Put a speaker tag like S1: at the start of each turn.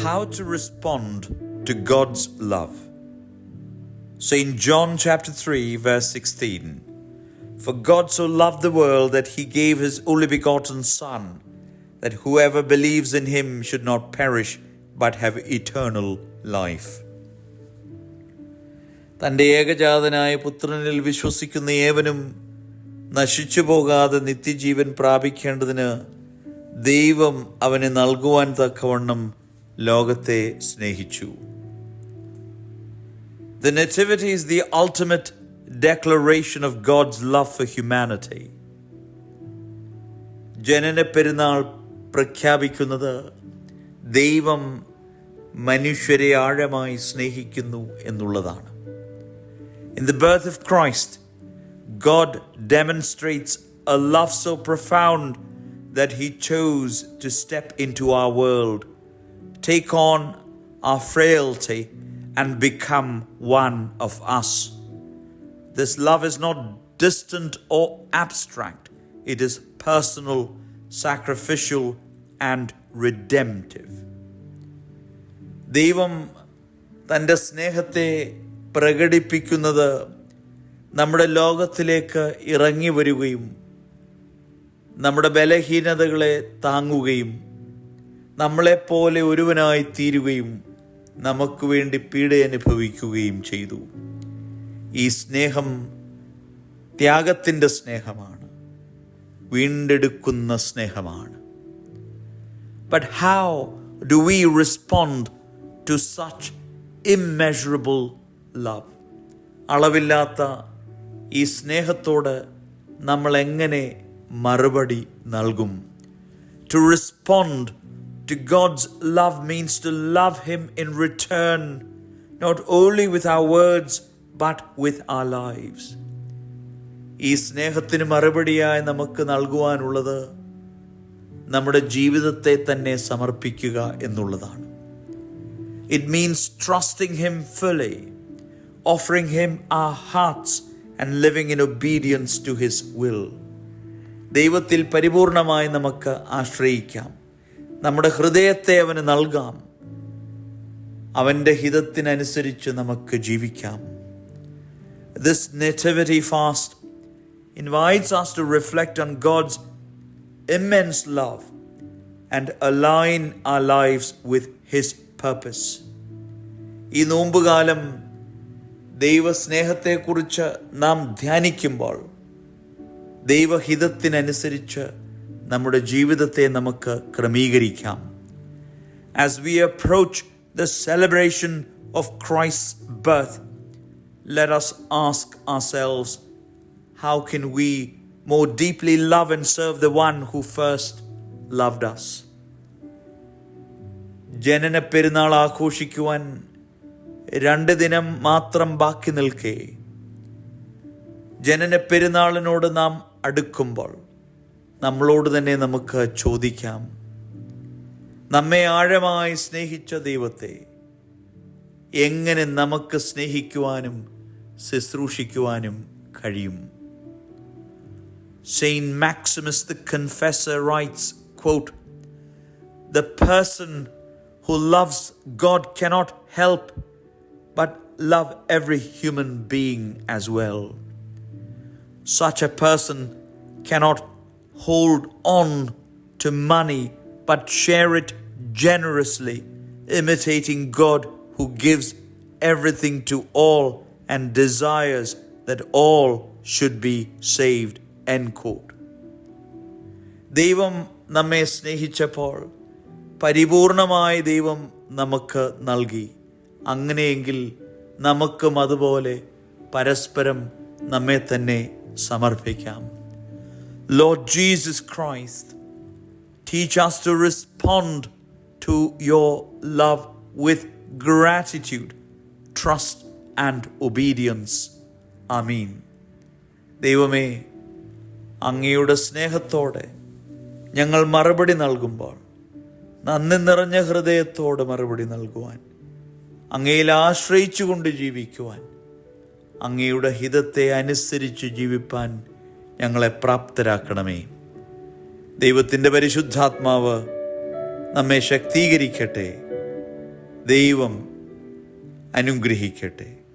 S1: how to respond to God's love. So in John chapter 3 verse 16, for God so loved the world that he gave his only begotten Son, that whoever believes in him should not perish but have eternal life. തൻ്റെ ഏകജാതനായ പുത്രനിൽ വിശ്വസിക്കുന്ന ഏവനും നശിച്ചു പോകാതെ നിത്യജീവൻ പ്രാപിക്കേണ്ടതിന് ദൈവം അവന് നൽകുവാൻ തക്കവണ്ണം ലോകത്തെ സ്നേഹിച്ചു. The Nativity is the ultimate declaration of God's love for humanity. ജനന പെരുന്നാൾ പ്രഖ്യാപിക്കുന്നത് ദൈവം മനുഷ്യരെ ആഴമായി സ്നേഹിക്കുന്നു എന്നുള്ളതാണ്. In the birth of Christ, God demonstrates a love so profound that he chose to step into our world, take on our frailty, and become one of us. This love is not distant or abstract. It is personal, sacrificial, and redemptive. ദൈവം തൻ്റെ സ്നേഹത്തെ പ്രകടിപ്പിക്കുന്നത് നമ്മുടെ ലോകത്തിലേക്ക് ഇറങ്ങി വരികയും നമ്മുടെ ബലഹീനതകളെ താങ്ങുകയും നമ്മളെപ്പോലെ ഒരുവനായി തീരുകയും നമുക്ക് വേണ്ടി പീഡ അനുഭവിക്കുകയും ചെയ്തു. ഈ സ്നേഹം ത്യാഗത്തിൻ്റെ സ്നേഹമാണ്, വീണ്ടെടുക്കുന്ന സ്നേഹമാണ്. But how do we respond to such immeasurable love? അളവില്ലാത്ത ഈ സ്നേഹത്തോട് നമ്മൾ എങ്ങനെ മറുപടി നൽകും? To respond to God's love means to love him in return, not only with our words but with our lives. ഈ സ്നേഹത്തിന് മറുപടിയായി നമുക്ക് നൽകുവാനുള്ളത് നമ്മുടെ ജീവിതത്തെ തന്നെ സമർപ്പിക്കുക എന്നുള്ളതാണ്. It means trusting him fully, offering him our hearts and living in obedience to his will. ദൈവത്തിൽ പരിപൂർണമായി നമുക്ക് ആശ്രയിക്കാം, നമ്മുടെ ഹൃദയത്തെ അവന് നൽകാം, അവൻ്റെ ഹിതത്തിനനുസരിച്ച് നമുക്ക് ജീവിക്കാം. This nativity fast invites us to reflect on God's immense love and align our lives with his purpose. ഈ നോമ്പുകാലം ദൈവസ്നേഹത്തെക്കുറിച്ച് നാം ധ്യാനിക്കുമ്പോൾ ദൈവഹിതത്തിനനുസരിച്ച് നമ്മുടെ ജീവിതത്തെ നമുക്ക് ക്രമീകരിക്കാം. As we approach the celebration of Christ's birth, let us ask ourselves, how can we more deeply love and serve the one who first loved us? ജനന പെരുന്നാൾ ആഘോഷിക്കുവാൻ 2 ദിനം മാത്രം ബാക്കി നിൽക്കെ ജനന പെരുന്നാളിനോട് നാം അടുക്കുമ്പോൾ നമ്മളോട് തന്നെ നമുക്ക് ചോദിക്കാം, നമ്മെ ആഴമായി സ്നേഹിച്ച ദൈവത്തെ എങ്ങനെ നമുക്ക് സ്നേഹിക്കുവാനും ശുശ്രൂഷിക്കുവാനും കഴിയും? Saint Maximus the Confessor writes, quote, "The person who loves God cannot help but love every human being as well. Such a person cannot hold on to money but share it generously, imitating God who gives everything to all and desires that all should be saved." End quote. ദൈവം നമ്മെ സ്നേഹിച്ചപ്പോൾ പരിപൂർണമായി ദൈവം നമുക്ക് നൽകി. അങ്ങനെയെങ്കിൽ നമുക്കും അതുപോലെ പരസ്പരം നമ്മെ തന്നെ സമർപ്പിക്കാം. Lord Jesus Christ, teach us to respond to your love with gratitude, trust and obedience. Amen. ദൈവമേ, അങ്ങയുടെ സ്നേഹത്തോടെ ഞങ്ങൾ മറുപടി നൽകുമ്പോൾ നന്ദി നിറഞ്ഞ ഹൃദയത്തോടെ മറുപടി നൽകുവാൻ, അങ്ങയിൽ ആശ്രയിച്ചുകൊണ്ട് ജീവിക്കുവാൻ, അങ്ങയുടെ ഹിതത്തെ അനുസരിച്ച് ജീവിപ്പാൻ ഞങ്ങളെ പ്രാപ്തരാക്കണമേ. ദൈവത്തിൻ്റെ പരിശുദ്ധാത്മാവ് നമ്മെ ശക്തീകരിക്കട്ടെ. ദൈവം അനുഗ്രഹിക്കട്ടെ.